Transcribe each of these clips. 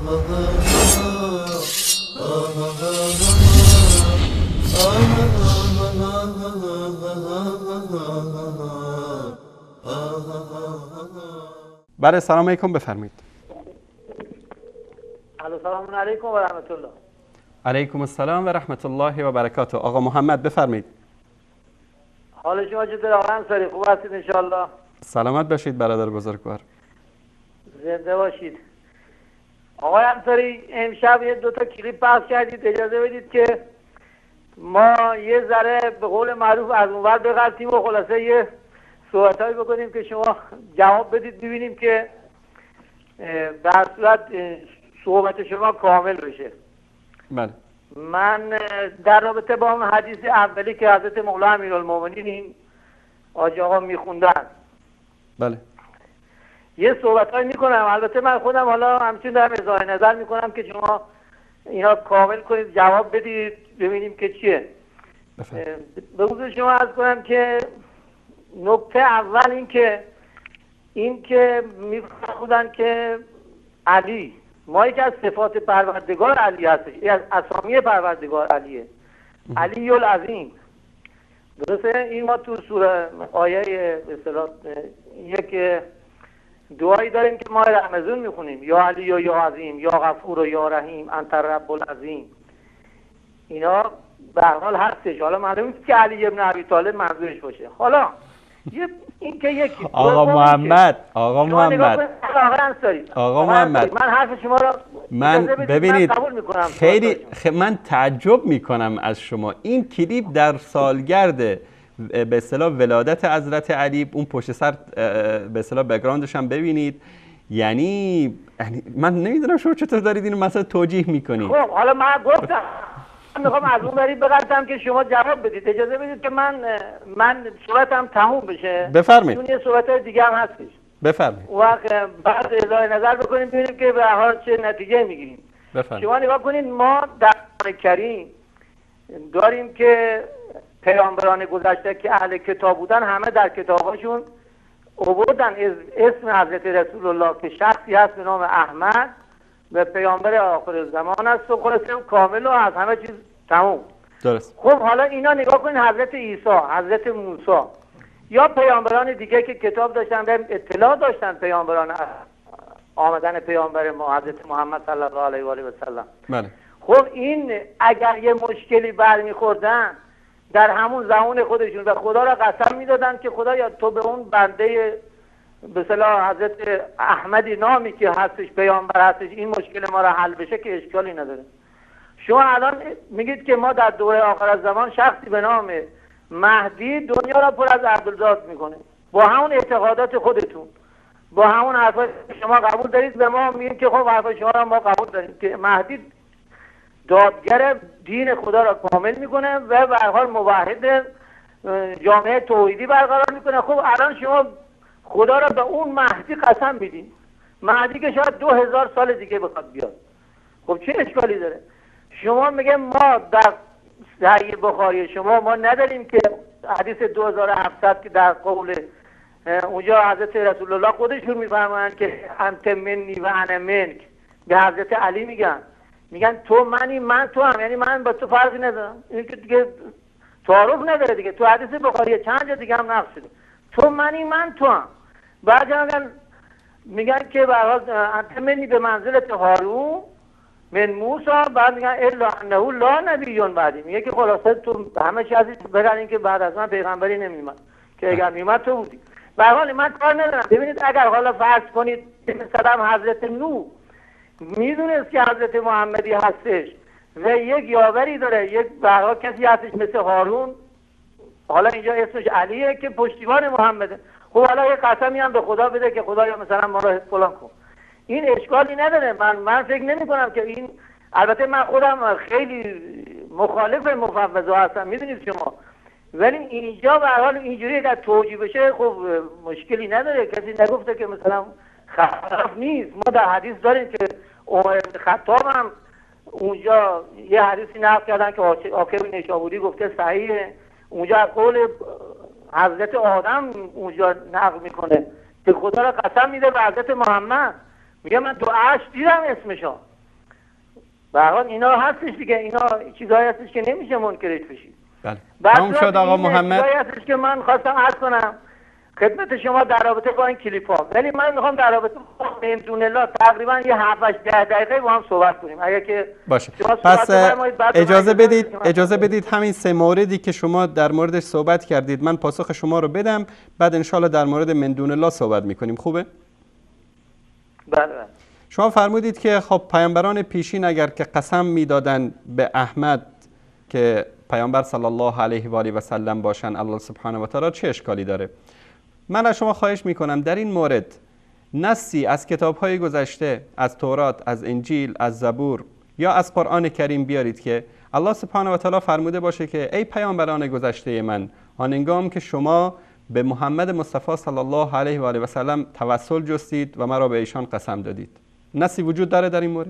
بله سلام علیکم بفرمایید. سلام علیکم و رحمت الله. علیکم السلام و رحمت الله و برکاته. آقا محمد بفرمایید. حال شما چطور آقا انصاری؟ خوب هستید ان شاء الله؟ سلامت باشید برادر بزرگوار. زنده باشید. آقای انصاری امشب یه 2 تا کلیپ پخش کردید، اجازه بدید که ما یه ذره به قول معروف از اونور بغلطیم و خلاصه یه صحبتایی بکنیم که شما جواب بدید ببینیم که در صورت صحبت شما کامل بشه. بله. من در رابطه با اون حدیث اولی که حضرت مولا امیرالمومنین این حاج آقا میخوندن، بله، یه صحبتایی میکنم. البته من خودم حالا همچنین در اظهار نظر میکنم که شما اینا کامل کنید، جواب بدید ببینیم که چیه. به حضور شما عرض کنم که نکته اول این که میفرمودن که علی، ما یکی از صفات پروردگار علی هستش، از اسامی پروردگار علیه، علی العظیم. درسته؟ این ما تو سوره آیه به اصطلاح یک دعایی داریم که ما رمضان میخونیم، یا علی و یا عظیم یا غفور و یا رحیم انت رب العظیم. اینا به هر حال هستش. حالا معلوم نیست که علی ابن ابی طالب منظورش باشه. حالا این که یکی آقا محمد من حرف شما را ببینید خیلی من تعجب میکنم از شما. این کلیپ در سالگرد به اصطلاح ولادت حضرت علی، اون پشت سر به اصطلاح بک‌گراندش هم ببینید. یعنی من نمیدونم شما چطور دارید اینو مثلا توجیه میکنید. خب حالا من گفتم میخوام از اون بری بگردم که شما جواب بدید. اجازه بدید که من صحبتم تموم بشه. بفرمایید. اون یه صحبت‌های دیگه هم هستش. بفرمایید. وقت بعد اظهار نظر بکنیم ببینیم که به هر حال چه نتیجه میگیریم. شما نگاه کنید، ما در قرآن کریم داریم که پیامبران گذشته که اهل کتاب بودن همه در کتاباشون آوردن اسم حضرت رسول الله که شخصی هست به نام احمد و پیامبر آخر زمان است و خلاصه کامل و از همه چیز تموم. درست. خب حالا اینا نگاه کنید، حضرت عیسی، حضرت موسی یا پیامبران دیگه که کتاب داشتن و اطلاع داشتن پیامبران آمدن پیامبر ما حضرت محمد صلی الله علیه و آله و سلم. بله. خب این اگر یه مشکلی برمیخوردن در همون زمان خودشون و خدا را قسم میدادن که خدایا تو به اون بنده به اصطلاح حضرت احمدی نامی که هستش پیامبر هستش این مشکل ما را حل بشه که اشکالی نداره. شما الان میگید که ما در دوره آخر از زمان شخصی به نام مهدی دنیا را پر از عبدالزاد میکنه. با همون اعتقادات خودتون، با همون حرفای شما قبول دارید، به ما میگید که خب حرفای شما را ما قبول داریم که مهدی دادگر دین خدا را کامل میکنه و به هر حال موحد جامعه توحیدی برقرار میکنه. خب الان شما خدا را به اون مهدی قسم میدین، مهدی که شاید 2000 سال دیگه بخواد بیاد. خب چه اشکالی داره؟ شما میگه ما در صحیح بخاری شما ما نداریم که حدیث 2700 که در قول اونجا حضرت رسول الله خودشون میفرمایند که انت منی و انا منک، به حضرت علی میگن تو منی من تو هم، یعنی من با تو فرقی ندارم. این که دیگه تعارف نداره دیگه. تو حدیث بخاری چند جا دیگه هم نقل شده تو منی من تو هم. بعد میگن که به هر حال انت منی به منزلت هارون من موسی، بعد میگن الا انه لا نبی بعدی. میگه که خلاصه تو همه چیز بگن که بعد از من پیغمبری نمیومد، که اگر میومد تو بودی. به هر حال من کار ندارم. ببینید اگر حالا فرض کنید مثلا حضرت نوح میدونست که حضرت محمدی هستش و یک یاوری داره، یک به هر حال کسی هستش مثل هارون، حالا اینجا اسمش علیه که پشتیبان محمده. خب حالا یه قسمی هم به خدا بده که خدایا مثلا ما را فلان کن. این اشکالی نداره. من فکر نمی کنم که این، البته من خودم خیلی مخالف مفوضا هستم میدونید شما، ولی اینجا به هر حال اینجوری اگر توجیه بشه خب مشکلی نداره. کسی نگفته که مثلا خلاف نیست. ما در حدیث داریم که عمر بن خطاب هم اونجا یه حدیثی نقل کردن که عاکب نیشابوری گفته صحیحه، اونجا از قول حضرت آدم اونجا نقل میکنه که خدا را قسم میده به حضرت محمد، میگه من تو عرش دیدم اسمشو. به هر حال اینا هستش دیگه، اینا چیزایی هستش که نمیشه منکرش بشید. بله. تمام شد آقا محمد. چیزایی هستش که من خواستم عرض کنم خدمت شما در رابطه با این کلیپ ها، ولی من میخوام در رابطه با من دون الله تقریبا یه 7-10 دقیقه با هم صحبت کنیم اگر که باشه. پس اجازه بدید همین 3 موردی که شما در موردش صحبت کردید من پاسخ شما رو بدم، بعد انشالله در مورد من دون الله صحبت میکنیم. خوبه؟ بله. شما فرمودید که خب پیامبران پیشین اگر که قسم میدادن به احمد که پیامبر صلی الله علیه و آله و سلم باشن، الله سبحانه و تعالی چه اشکالی داره؟ من از شما خواهش میکنم در این مورد نصی از کتاب‌های گذشته، از تورات، از انجیل، از زبور یا از قرآن کریم بیارید که الله سبحانه و تعالی فرموده باشه که ای پیامبران گذشته من، آنگام که شما به محمد مصطفی صلی الله علیه و آله و سلم توسل جستید و مرا به ایشان قسم دادید. نصی وجود داره در این مورد؟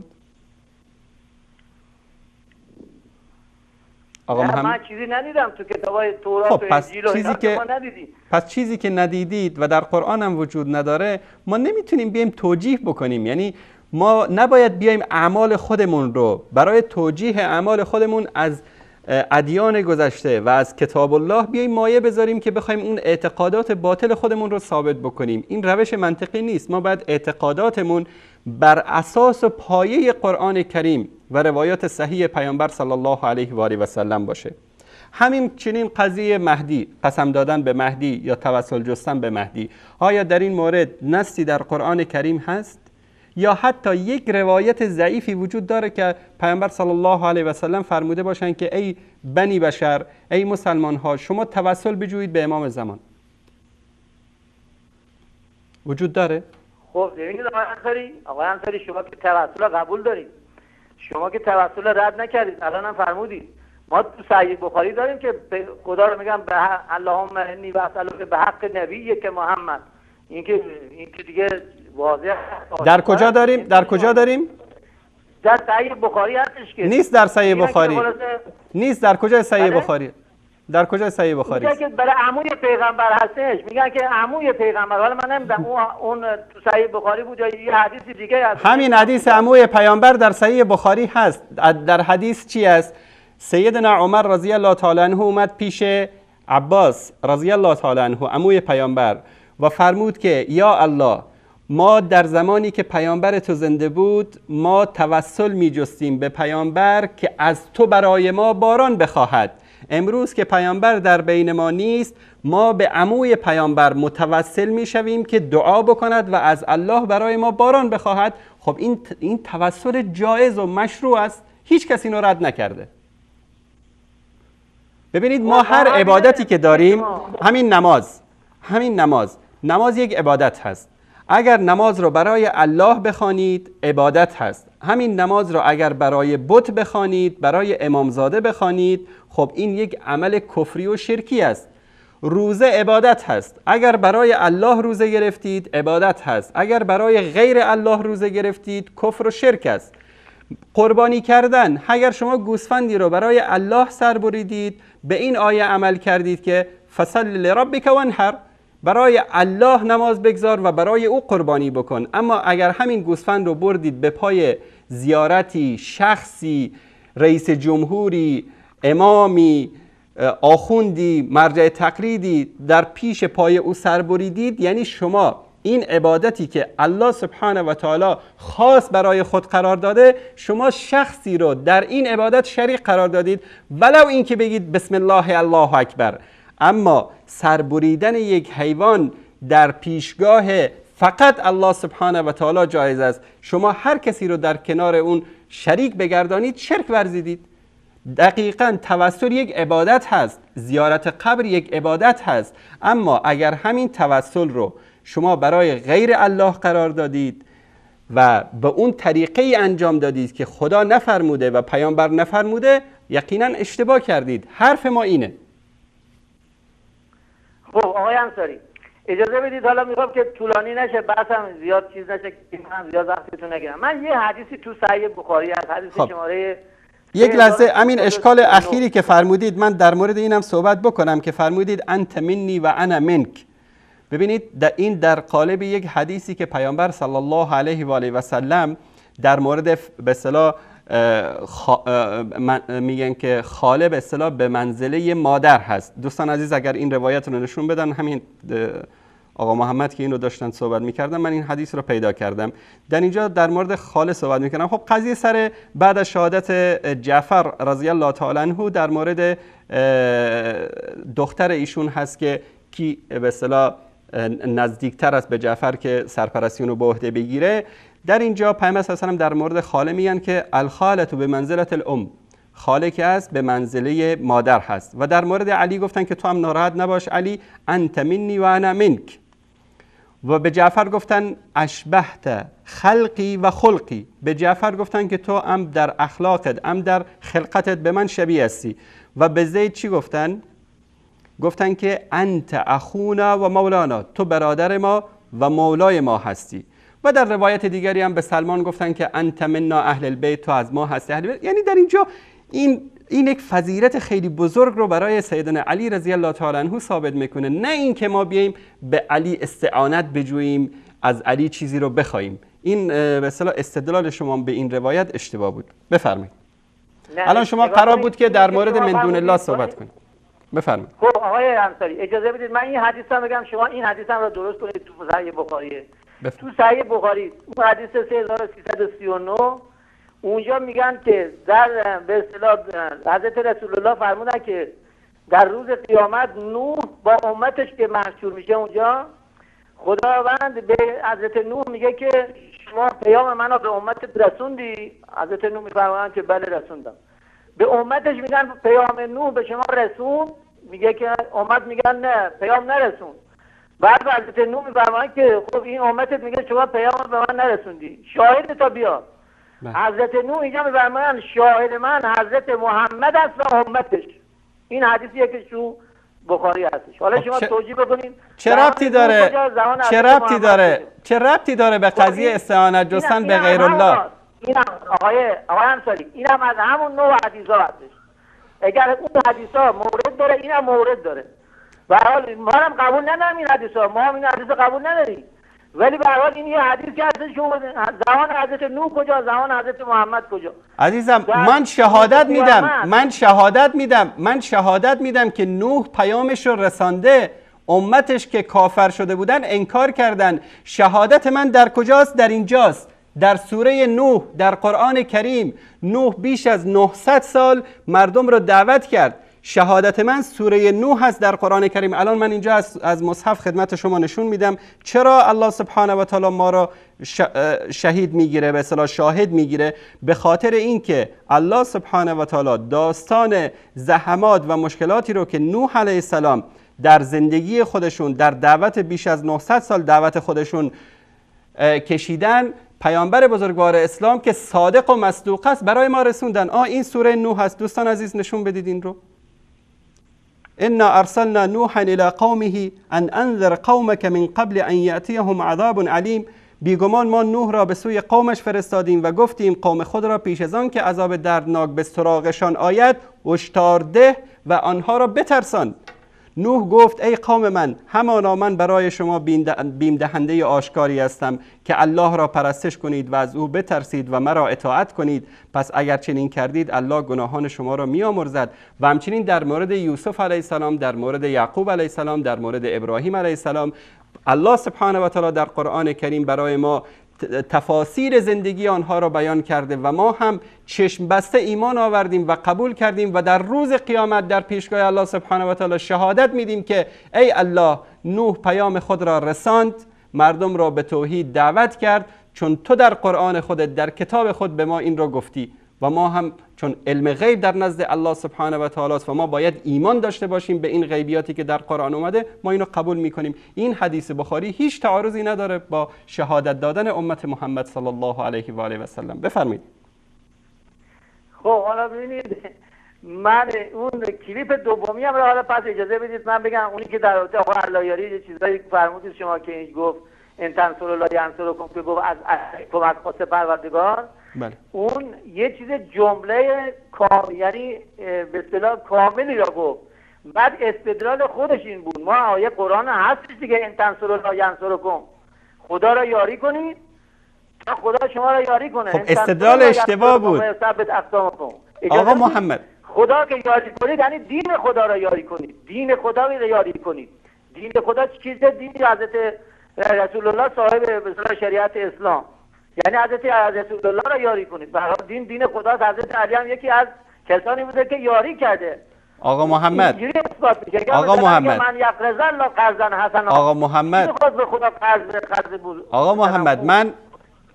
آقا من چیزی ندیدم تو کتابای تورات و انجیل و اینا که ما ندیدیم. پس چیزی که ندیدید و در قرآن هم وجود نداره ما نمیتونیم بیایم توجیه بکنیم. یعنی ما نباید بیایم اعمال خودمون رو برای توجیه اعمال خودمون از ادیان گذشته و از کتاب الله بیایم مایه بذاریم که بخوایم اون اعتقادات باطل خودمون رو ثابت بکنیم. این روش منطقی نیست. ما باید اعتقاداتمون بر اساس پایه قرآن کریم و روایات صحیح پیامبر صلی الله علیه و آله و سلم باشه. همین چنین قضیه مهدی، قسم دادن به مهدی یا توسل جستن به مهدی، آیا در این مورد نصی در قرآن کریم هست یا حتی یک روایت ضعیفی وجود داره که پیامبر صلی الله علیه و سلم فرموده باشن که ای بنی بشر، ای مسلمان ها، شما توسل بجویید به امام زمان؟ وجود داره؟ خب ببینید آقای انصاری شما که توسل قبول دارید، شما که توسل رد نکردید، الان هم فرمودید. ما تو صحیح بخاری داریم که خدا رو میگم به اللهم انی و اسالک به حق نبی که محمد. این که دیگه واضح. در کجا داریم؟ در کجا داریم؟ در صحیح بخاری هستش که نیست. در صحیح بخاری نیست. در کجای صحیح بخاری؟ در کجای صحیح بخاری؟ میگن که برای عموی پیغمبر هستش، میگن که عموی پیغمبر، حالا من نمیدونم اون تو صحیح بخاری بود یا یه حدیث دیگه هست. همین حدیث عموی پیامبر در صحیح بخاری هست. در حدیث چی است؟ سیدنا عمر رضی الله تعالی عنه اومد پیش عباس رضی الله تعالی عنه عموی پیامبر و فرمود که یا الله، ما در زمانی که پیامبر تو زنده بود ما توسل می جستیم به پیامبر که از تو برای ما باران بخواهد. امروز که پیامبر در بین ما نیست، ما به عموی پیامبر متوسل می شویم که دعا بکند و از الله برای ما باران بخواهد. خب این توسل جایز و مشروع است، هیچ کسی اینو رد نکرده. ببینید ما هر عبادتی که داریم، همین نماز یک عبادت هست. اگر نماز رو برای الله بخوانید عبادت هست. همین نماز رو اگر برای بت بخوانید، برای امامزاده بخوانید، خب این یک عمل کفری و شرکی است. روزه عبادت هست. اگر برای الله روزه گرفتید عبادت هست. اگر برای غیر الله روزه گرفتید کفر و شرک است. قربانی کردن، اگر شما گوسفندی رو برای الله سر بریدید، به این آیه عمل کردید که فصل لربک وانحر، برای الله نماز بگذار و برای او قربانی بکن. اما اگر همین گوسفند رو بردید به پای زیارتی، شخصی، رئیس جمهوری، امامی، آخوندی، مرجع تقلیدی، در پیش پای او سر بریدید، یعنی شما این عبادتی که الله سبحانه و تعالی خاص برای خود قرار داده، شما شخصی رو در این عبادت شریک قرار دادید، ولو این که بگید بسم الله الله اکبر. اما سربریدن یک حیوان در پیشگاه فقط الله سبحانه و تعالی جایز است. شما هر کسی رو در کنار اون شریک بگردانید، شرک ورزیدید. دقیقاً توسل یک عبادت هست، زیارت قبر یک عبادت هست. اما اگر همین توسل رو شما برای غیر الله قرار دادید و به اون طریقه انجام دادید که خدا نفرموده و پیامبر نفرموده، یقینا اشتباه کردید. حرف ما اینه. خب آقای انصاری اجازه بدید، حالا میخوام که طولانی نشه، بحثم زیاد چیز نشه که من زیاد وقتتون نگیرم. من یه حدیثی تو صحیح بخاری هست، حدیث شماره یک لحظه، امین اشکال اخیری که فرمودید من در مورد اینم صحبت بکنم که فرمودید انت منی و انا منک. ببینید این در قالب یک حدیثی که پیامبر صلی الله علیه و آله و سلم در مورد به اصطلاح میگن که خاله به اصطلاح به منزله مادر هست. دوستان عزیز اگر این روایت رو نشون بدن، همین آقا محمد که این رو داشتن صحبت میکردن، من این حدیث رو پیدا کردم. در اینجا در مورد خاله صحبت میکنم. خب قضیه سر بعد از شهادت جعفر رضی الله تعالی عنه در مورد دختر ایشون هست که کی به اصطلاح نزدیکتر است به جعفر که سرپرستی رو به عهده بگیره. در اینجا پیامبر صلی الله علیه و آله در مورد خاله میگن که الخاله به منزله الام، خاله که است به منزله مادر هست. و در مورد علی گفتن که تو هم ناراحت نباش علی، انت منی و انا منک. و به جعفر گفتن اشبهت خلقی و خلقی، به جعفر گفتن که تو هم در اخلاقت هم در خلقتت به من شبیه هستی. و به زید چی گفتن؟ گفتن که انت اخونا و مولانا، تو برادر ما و مولای ما هستی. و در روایت دیگری هم به سلمان گفتن که انت منا اهل البیت، تو از ما هستی اهل البیت. یعنی در اینجا این یک فضیلت خیلی بزرگ رو برای سیدنا علی رضی الله تعالی عنه ثابت میکنه. نه این که ما بیاییم به علی استعانت بجوییم، از علی چیزی رو بخوایم. این به اصطلاح استدلال شما به این روایت اشتباه بود. بفرمایید. الان شما قرار بود که در مورد من دون الله صحبت کنید. بفرمایید. خب آقای انصاری اجازه بدید من این حدیث رو بگم، شما این حدیث رو درست کنید. تو صحیح بخاری، تو صحیح بخاری اون حدیث 3339 اونجا میگن که در به اصطلاح حضرت رسول الله فرمودن که در روز قیامت نوح با امتش که محشور میشه اونجا، خداوند به حضرت نوح میگه که شما پیام منو به امتت رسوندی؟ حضرت نوح میفرمایند که بله رسوندم. به امتش میگن پیام نوح به شما رسون؟ میگه که امت میگن نه پیام نرسون. بعد حضرت نوح میفرمایند که خب این امتت میگه شما پیام به من نرسوندی، شاهد تا بیا. حضرت نوح اینجا میفرمایند شاهد من حضرت محمد است و امتش. این حدیثیه که تو بخاری هستش. حالا شما توجیه بکنید چه ربطی داره؟ چه ربطی داره به قضیه استعانت جستن به غیر الله؟ اینم آقای انصاری اینم از همون نوع حدیثا هستش. اگر اون حدیثا مورد داره اینم مورد داره. به هر حال ما هم قبول نداریم این حدیثا، ما هم این حدیثا قبول نداریم. ولی به هر حال این یه حدیث که هستش، زمان حضرت نوح کجا، زمان حضرت محمد کجا؟ عزیزم من شهادت میدم که نوح پیامش رو رسانده، امتش که کافر شده بودن انکار کردن. شهادت من در کجاست؟ در اینجاست، در سوره نوح در قرآن کریم. نوح بیش از 900 سال مردم رو دعوت کرد. شهادت من سوره نوح هست در قرآن کریم. الان من اینجا از مصحف خدمت شما نشون میدم چرا الله سبحانه و تعالی ما را شهید میگیره، به اصطلاح شاهد میگیره. به خاطر اینکه الله سبحانه و تعالی داستان زحمات و مشکلاتی رو که نوح علیه السلام در زندگی خودشون، در دعوت بیش از 900 سال دعوت خودشون کشیدن، پیامبر بزرگوار اسلام که صادق و مصدوق است برای ما رسوندن. این سوره نوح هست. دوستان عزیز نشون بدید این رو. انا ارسلنا نوحا الى قومه ان انذر قومك من قبل ان یأتیهم عذاب علیم. بیگمان ما نوح را به سوی قومش فرستادیم و گفتیم قوم خود را پیش از آن که عذاب دردناک به سراغشان آید هشدار ده و آنها را بترسان. نوح گفت ای قوم من، همانا من برای شما بیم دهنده آشکاری هستم که الله را پرستش کنید و از او بترسید و مرا اطاعت کنید. پس اگر چنین کردید الله گناهان شما را میامرزد. و همچنین در مورد یوسف علیه السلام، در مورد یعقوب علیه السلام، در مورد ابراهیم علیه السلام، الله سبحانه و تعالی در قرآن کریم برای ما تفاصیل زندگی آنها را بیان کرده و ما هم چشم بسته ایمان آوردیم و قبول کردیم و در روز قیامت در پیشگاه الله سبحانه و تعالی شهادت میدیم که ای الله، نوح پیام خود را رساند، مردم را به توحید دعوت کرد، چون تو در قرآن خودت، در کتاب خود به ما این را گفتی. و ما هم چون علم غیب در نزد الله سبحانه و تعالی است و ما باید ایمان داشته باشیم به این غیبیاتی که در قرآن اومده، ما اینو قبول میکنیم. این حدیث بخاری هیچ تعارضی نداره با شهادت دادن امت محمد صلی الله علیه و آله و سلم. بفرمایید. خب حالا ببینید، من اون کلیپ دومی هم را حالا پس اجازه بدید من بگم. اونی که در رابطه آقا علایاری یه چیزایی فرمودید شما که این گفت ان تنصروا الله ینصرکم، که گفت از کمک خاص پروردگار. بله. اون یه چیز جمله یعنی به اصطلاح کاملی را گفت. بعد استدلال خودش این بود، ما آیه قرآن هستش دیگه، ان تنصروا الله ینصرکم، خدا را یاری کنید خدا شما را یاری کنه. خب استدلال اشتباه بود آقا محمد. خدا که یاری کنید یعنی دین خدا را یاری کنید، دین خدا را یاری کنید. دین خدا چیزه؟ دین حضرت رسول الله صاحب به شریعت اسلام، یعنی حضرت رسول الله را یاری کنید. برای دین خدا. حضرت علی هم یکی از کسانی بوده که یاری کرده. آقا محمد، آقا محمد، من یقرض الله قرضا حسنا. آقا محمد، به خدا قرض بود. آقا محمد،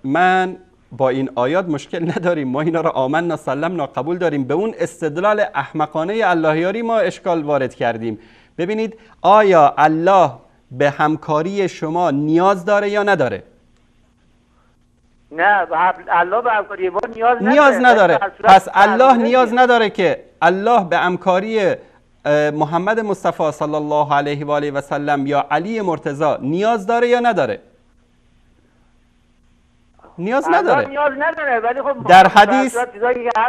من با این آیات مشکل نداریم، ما اینا رو آمنا سلمنا قبول داریم. به اون استدلال احمقانه الله یاری ما اشکال وارد کردیم. ببینید آیا الله به همکاری شما نیاز داره یا نداره؟ نه، الله به همکاری ما نیاز نداره. پس الله نیاز نداره که الله به همکاری محمد مصطفی صلی الله علیه و آله و سلم یا علی مرتضی نیاز داره یا نداره؟ نیاز نداره. ولی خب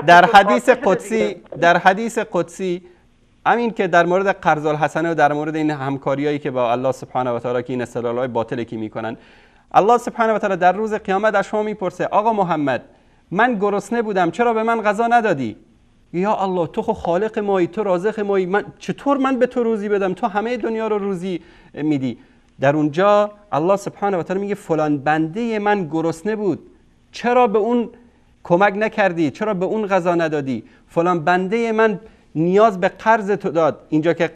در حدیث قدسی همین که در مورد قرض الحسنه و در مورد این همکاریایی که با الله سبحانه و تعالی که این استدلال‌های باطلی که میکنن، الله سبحانه و تعالی در روز قیامت از شما میپرسه آقا محمد من گرسنه بودم چرا به من غذا ندادی؟ یا الله تو خود خالق مایی، تو رازق مایی، چطور من به تو روزی بدم؟ تو همه دنیا رو روزی میدی. در اونجا الله سبحانه و تعالی میگه فلان بنده من گرسنه بود چرا به اون کمک نکردی؟ چرا به اون غذا ندادی؟ فلان بنده من نیاز به قرض تو داد. اینجا که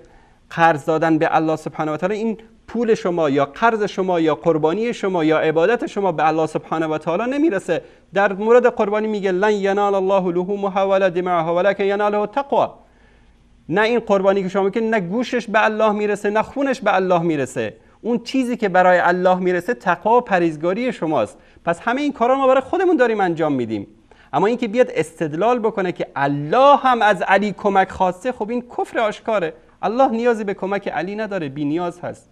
قرض دادن به الله سبحانه و تعالی، این پول شما یا قرض شما یا قربانی شما یا عبادت شما به الله سبحانه و تعالی نمیرسه. در مورد قربانی میگه لن ینال الله لحومها ولا دماءها ولکن یناله التقوی. نه این قربانی که شما میکنید نه گوشش به الله میرسه نه خونش به الله میرسه. اون چیزی که برای الله میرسه تقوا و پرهیزگاری شماست. پس همه این کارا ما برای خودمون داریم انجام میدیم. اما اینکه بیاد استدلال بکنه که الله هم از علی کمک خواسته، خب این کفر آشکاره. الله نیازی به کمک علی نداره، بی نیاز هست.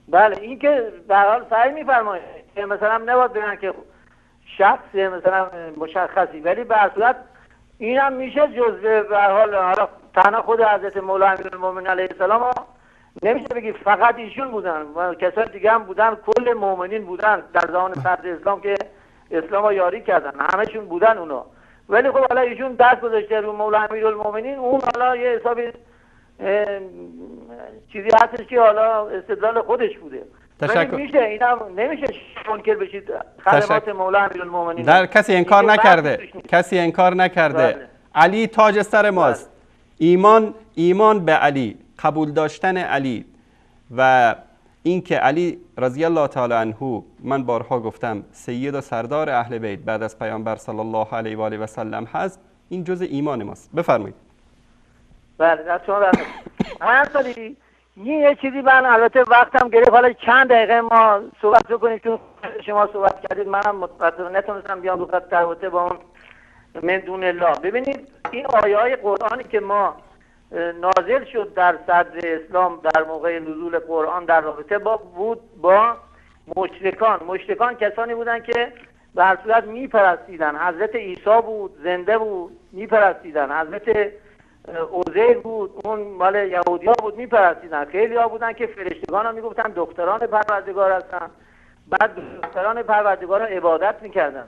بله این که در حال صحیح میفرمایید که مثلا نباید بگن که شخص مثلا مشخصی، ولی به هر صورت این هم میشه جزء به هر حال تنها خود حضرت مولا امیرالمومنین علیه السلام نمیشه بگی فقط ایشون بودن و کسان دیگه هم بودن، کل مؤمنین بودن در زمان صدر اسلام که اسلام رو یاری کردن، همشون بودن اونا. ولی خب حالا ایشون دست گذاشته رو مولا امیرالمومنین، اون حالا یه حسابی چیزی هستش که حالا استدلال خودش بوده. ولی میشه اینا نمیشه منکر بشید خدمات مولا امیرالمومنین. در کسی انکار نکرده، کسی انکار نکرده. بله. علی تاج سر ماست. بله. ایمان به علی، قبول داشتن علی و اینکه علی رضی الله تعالی عنه، من بارها گفتم سید و سردار اهل بیت بعد از پیامبر صلی الله علیه و آله و سلم هست، این جزء ایمان ماست. بفرمایید. بله در شما برنامه یه چیزی من البته وقتم گرفت، حالا چند دقیقه ما صحبت بکنیم چون شما صحبت کردید، منم متأسفانه نتونستم بیام رو خط تربطه با اون من دون الله. ببینید این آیه‌های قرآنی که ما نازل شد در صدر اسلام در موقع نزول قرآن در رابطه با مشرکان کسانی بودن که به هر صورت میپرستیدن. حضرت عیسی بود، زنده بود، میپرستیدن. حضرت عزیر بود، اون مال یهودی‌ها بود، میپرستیدن. خیلی ها بودن که فرشتگان ها میگفتن دختران پروردگار هستن، بعد دختران پروردگار ها عبادت میکردن.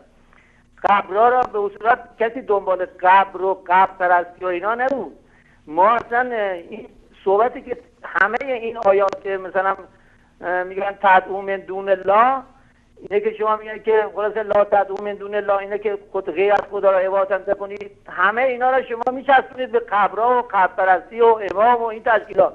قبرها را به صورت کسی دنبال قبر و قبر پرستی و اینا نبود. ما اصلا این صحبتی که همه این آیات که مثلا میگن تدعو من دون الله، اینه که شما میگن که خلاص لا تدعو من دون الله، اینه که خود غیر از خدا را عبادت نکنید، همه اینا را شما میچسبونید به قبرها و قبر پرستی و امام و این تشکیلات.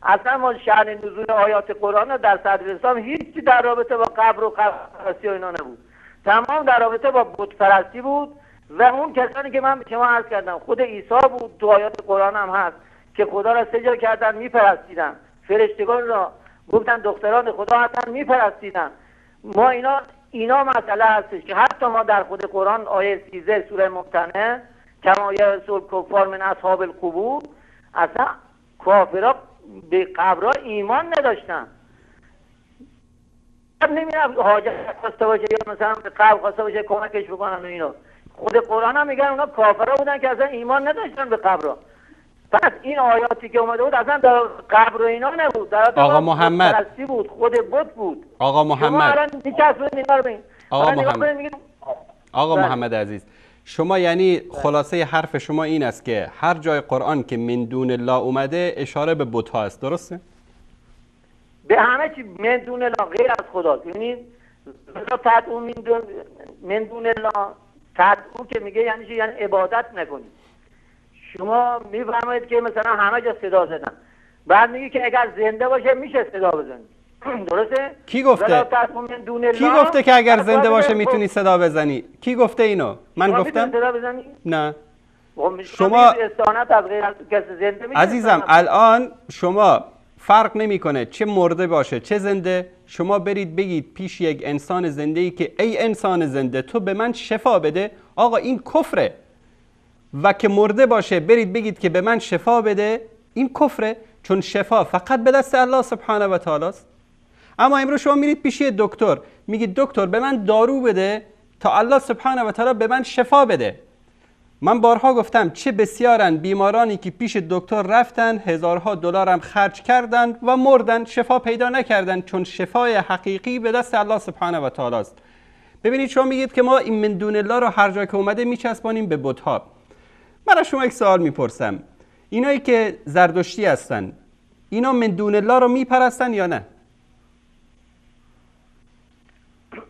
اصلا ما شأن نزول آیات قرآن در صدر اسلام هیچی در رابطه با قبر و قبر پرستی و اینا نبود، تمام در رابطه با بت پرستی بود. و اون کسانی که من به شما عرض کردم خود عیسی بود، تو آیات قرآن هم هست که خدا را سجده کردن میپرستیدن، فرشتگان را گفتن دختران خدا هستن میپرستیدن. ما اینا مسئله هستش که حتی ما در خود قرآن آیه 13 سوره ممتنه کما یرسل کفار من اصحاب القبور، اصلا کافرها به قبرها ایمان نداشتن. نمیدونم حاجت خواسته باشه یا مثلا به قبر خواسته باشه کمکش بکنن و اینا. خود قرآن هم میگن اونا کافرها بودن که اصلا ایمان نداشتن به قبرها. پس این آیاتی که اومده بود اصلا در قبر و اینا نبود، در آقا محمد بود، خود بت بود. آقا محمد شما الان میچسبونید نگاه ببین. آقا محمد عزیز، شما یعنی خلاصه حرف شما این است که هر جای قرآن که من دون الله اومده اشاره به بت ها است، درسته؟ به همه چی من دون الله، غیر از خدا. یعنی تدعو من دون الله، تدعو که میگه یعنی چی؟ یعنی عبادت نکنید. شما میفرمایید که مثلا همه جا صدا زدن، بعد میگه که اگر زنده باشه میشه صدا بزنید. درسته؟ کی گفته؟ کی گفته که اگر زنده باشه میتونی صدا بزنی؟ کی گفته اینو؟ من گفتم؟ صدا بزنی؟ نه. شما استعانت از غیر از کسی زنده میشه. عزیزم الان شما فرق نمیکنه چه مرده باشه چه زنده، شما برید بگید پیش یک انسان زنده ای که ای انسان زنده تو به من شفا بده، آقا این کفره. و که مرده باشه برید بگید که به من شفا بده، این کفره، چون شفا فقط به دست الله سبحانه و تعالی است. اما امروز شما میرید پیش دکتر میگید دکتر به من دارو بده تا الله سبحانه و تعالی به من شفا بده. من بارها گفتم چه بسیارن بیمارانی که پیش دکتر رفتن هزارها دلار هم خرج کردند و مردن، شفا پیدا نکردن، چون شفای حقیقی به دست الله سبحانه و تعالی است. ببینید شما میگید که ما این من دون الله رو هر جا که اومده میچسبانیم به بت ها. من از شما یک سوال میپرسم، اینایی که زردشتی هستن اینا من دون الله رو میپرستن یا نه؟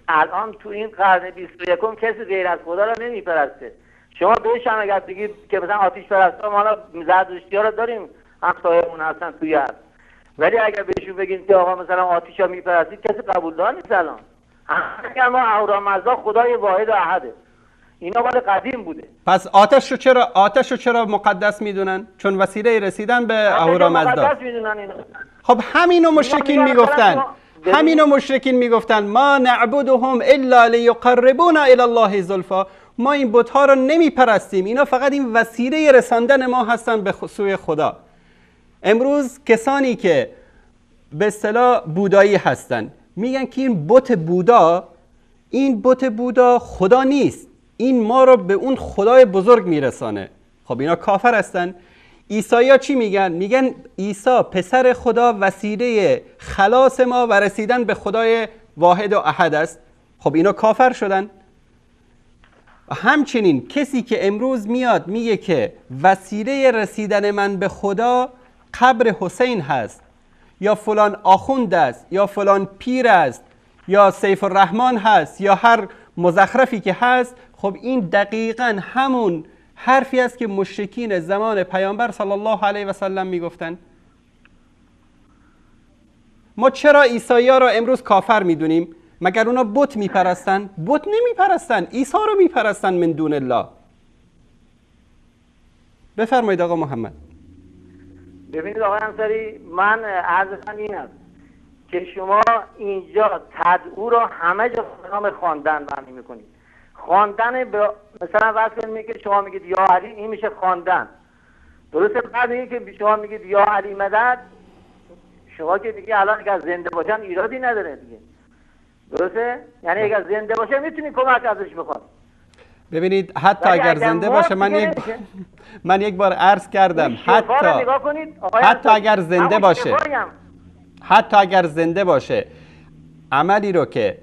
الان تو این قرن 21 کسی غیر از خدا رو نمیپرسته. شما بهش هم اگر بگید که مثلا آتش پرستا، ما حالا زردشتی ها رو داریم، همسایه‌مون هستن توی هست، ولی اگر بهشون بگیم که آقا مثلا آتش ها میپرستید کسی قبول دار نیست. الان اگر ما اهورامزدا خدای واحد و احده، اینا مال قدیم بوده. پس آتش رو چرا مقدس میدونن؟ چون وسیله رسیدن به اهورامزدا. خب همینو مشرکین میگفتن، همینو مشرکین میگفتن ما نعبدهم الا لیقربونا الی الله زلفا، ما این بت ها رو نمیپرستیم، اینا فقط این وسیله رساندن ما هستن به سوی خدا. امروز کسانی که به اصطلاح بودایی هستن میگن که این بت بودا خدا نیست، این ما رو به اون خدای بزرگ میرسانه. خب اینا کافر هستن. عیسایا چی میگن؟ میگن عیسی پسر خدا، وسیله خلاص ما و رسیدن به خدای واحد و احد است. خب اینا کافر شدن. همچنین کسی که امروز میاد میگه که وسیله رسیدن من به خدا قبر حسین هست، یا فلان آخوند است، یا فلان پیر است، یا سیف الرحمن هست، یا هر مزخرفی که هست، خب این دقیقاً همون حرفی است که مشرکین زمان پیامبر صلی الله علیه و سلم میگفتن. ما چرا عیسایی‌ها را امروز کافر میدونیم؟ مگر اونا بت میپرستن؟ بت نمیپرستن، عیسی رو میپرستن من دون الله. بفرمایید آقا محمد. ببینید آقای انصاری، من عرضم این است که شما اینجا تدعو رو همه جا به نام خواندن معنی میکنید. خواندن مثلا وقتی میگه که شما میگید یا علی، این میشه خواندن، درسته؟ بعد میگه که شما میگید یا علی مدد، شما که دیگه الان اگر زنده باشن ایرادی نداره دیگه، درسته؟ یعنی اگر زنده باشه میتونی کمک ازش بخواد. ببینید حتی اگر زنده باشه، من یک بار عرض کردم، حتی اگر زنده باشه، حتی اگر زنده باشه، عملی رو که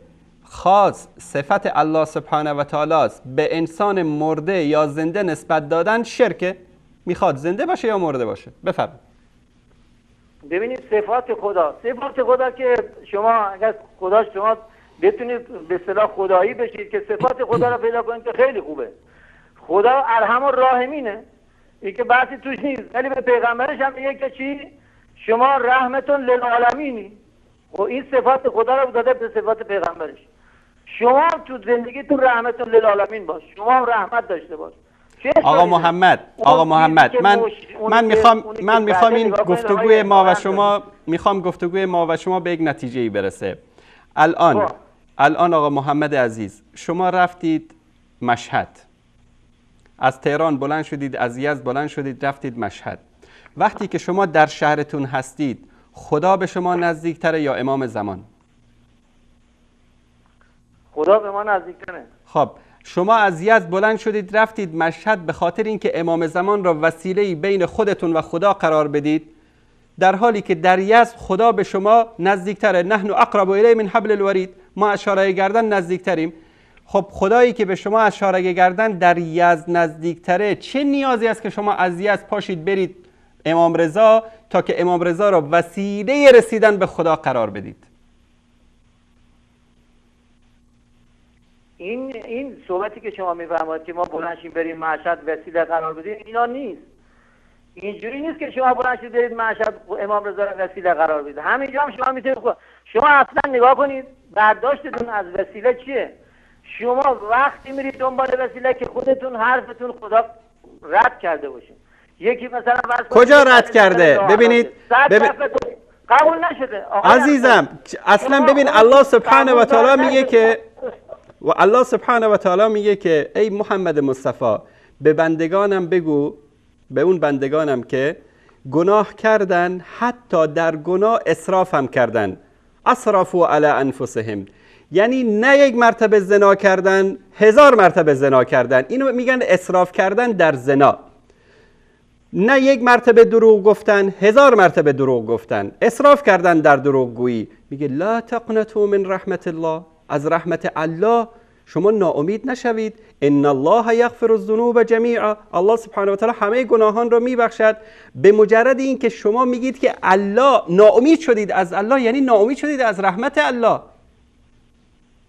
خاص صفت الله سبحانه و تعالی است به انسان مرده یا زنده نسبت دادن شرکه. میخواد زنده باشه یا مرده باشه. بفرمایید. ببینید صفات خدا که شما اگر شما بتونید به اصطلاح خدایی بشید که صفات خدا رو پیدا کنید که خیلی خوبه. خدا ارحم الراحمینه، این که بحثی توش نیست، ولی به پیغمبرش هم میگه که چی؟ شما رحمتون للعالمینی. و این صفات خدا رو داده به صفات پیغمبرش. شما تو زندگیتون رحمتون للعالمین باش، شما هم رحمت داشته باش. آقا محمد من میخوام این گفتگوی ما و شما به یک نتیجه‌ای برسه. الان آقا محمد عزیز، شما رفتید مشهد، از تهران بلند شدید، از یزد بلند شدید رفتید مشهد. وقتی که شما در شهرتون هستید، خدا به شما نزدیکتره یا امام زمان؟ خدا به ما نزدیکتره. خب شما از یزد بلند شدید رفتید مشهد به خاطر اینکه امام زمان را وسیله‌ای بین خودتون و خدا قرار بدید، در حالی که در یزد خدا به شما نزدیکتره. نحن اقرب الیه من حبل الورید، ما از شارع گردن نزدیکتریم. خب خدایی که به شما از شارع گردن در یزد نزدیکتره، چه نیازی است که شما از یزد پاشید برید امام رضا تا که امام رضا را وسیله رسیدن به خدا قرار بدید؟ این صحبتی که شما میفرمایید که ما بلند شیم بریم مشهد وسیله قرار بدیم، اینا نیست. اینجوری نیست که شما بلند شید برید مشهد امام رضا را وسیله قرار بدید. همینجا هم شما میتونید شما اصلا نگاه کنید برداشتتون از وسیله چیه. شما وقتی میرید دنبال وسیله که خودتون حرفتون خدا رد کرده باشه. یکی مثلا کجا رد کرده؟ ببینید قبول نشده عزیزم. اصلا ببین الله سبحانه و تعالی میگه که الله سبحانه و تعالی میگه که ای محمد مصطفی به بندگانم بگو، به اون بندگانم که گناه کردن، حتی در گناه اسراف هم کردن، اسرافوا علی انفسهم، یعنی نه یک مرتبه زنا کردن، 1000 مرتبه زنا کردن. اینو میگن اسراف کردن در زنا. نه یک مرتبه دروغ گفتن، 1000 مرتبه دروغ گفتن، اسراف کردن در دروغ گویی. میگه لا تقنطوا من رحمت الله، از رحمت الله شما ناامید نشوید. ان الله یغفر الذنوب جمیعا، الله سبحانه و تعالی همه گناهان را میبخشد. به مجرد این که شما میگید که الله، ناامید شدید از الله، یعنی ناامید شدید از رحمت الله،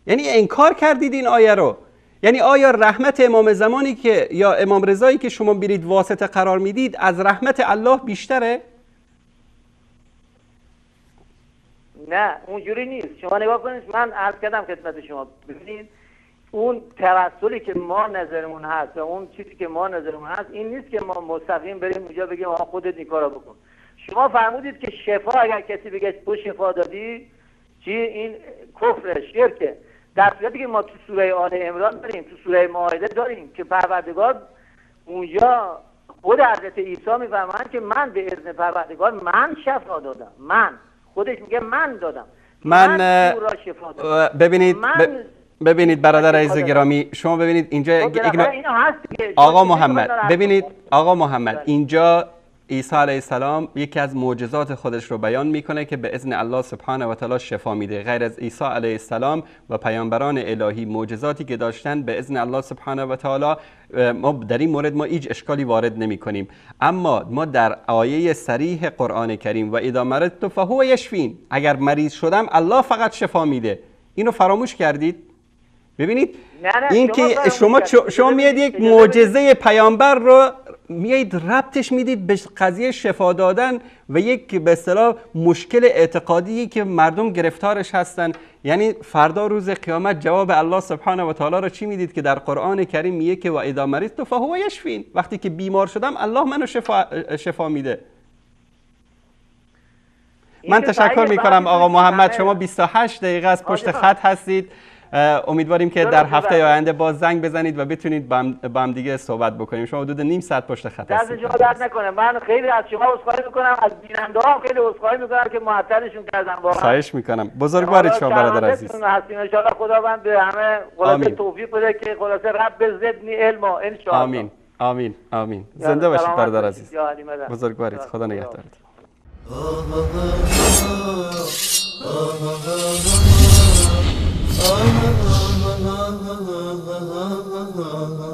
یعنی انکار کردید این آیه رو. یعنی آیا رحمت امام زمانی که یا امام رضایی که شما برید واسطه قرار میدید از رحمت الله بیشتره؟ نه اونجوری نیست. شما نگاه کنید، من عرض کردم خدمت شما، ببینید اون توسلی که ما نظرمون هست و اون چیزی که ما نظرمون هست این نیست که ما مستقیم بریم اونجا بگیم آقا خودت این کارو بکن. شما فرمودید که شفا، اگر کسی بگه تو شفا دادی چی، این کفر شرکه. در صورتی که ما تو سوره آل عمران داریم، تو سوره مائده داریم که پروردگار اونجا خود حضرت عیسی میفرمایند که من به اذن پروردگار من شفا دادم. من خودش میگه من دادم. من را شفا دادم. ببینید برادر عزیز گرامی، شما ببینید اینجا آقا محمد، ببینید آقا محمد، اینجا عیسی علیه السلام یکی از معجزات خودش رو بیان میکنه که به اذن الله سبحانه و تعالی شفا میده. غیر از عیسی علیه السلام و پیامبران الهی معجزاتی که داشتن به اذن الله سبحانه و تعالی ما در این مورد ما هیچ اشکالی وارد نمی کنیم. اما ما در آیه صریح قرآن کریم و اذا مرضت فهو یشفین، اگر مریض شدم الله فقط شفا میده، اینو فراموش کردید؟ ببینید این که شما میاد یک معجزه پیامبر رو میایید ربطش میدید به قضیه شفا دادن و یک به اصطلاح مشکل اعتقادی که مردم گرفتارش هستن. یعنی فردا روز قیامت جواب الله سبحانه و تعالی رو چی میدید که در قرآن کریم میگه که و اذا مرضت فهو یشفین، وقتی که بیمار شدم الله منو شفا میده. من تشکر میکنم آقا محمد، شما 28 دقیقه از پشت خط هستید. امیدواریم که در هفته آینده باز زنگ بزنید و بتونید با هم دیگه صحبت بکنیم. شما حدود نیم ساعت پشت خط هستید. دست شما درد نکنه. من خیلی از شما عذرخواهی میکنم، از بیننده‌ها خیلی عذرخواهی میکنم که معطلشون کردم. واقعا خواهش میکنم. بزرگوارید شما برادر عزیز. ان شاء الله خداوند به همه خلاصه توفیق بده که خلاصه رب زدنی علما ان شاء الله. آمین آمین آمین. زنده باشید برادر عزیز. بزرگوارید. خدا نگهدارت. Ah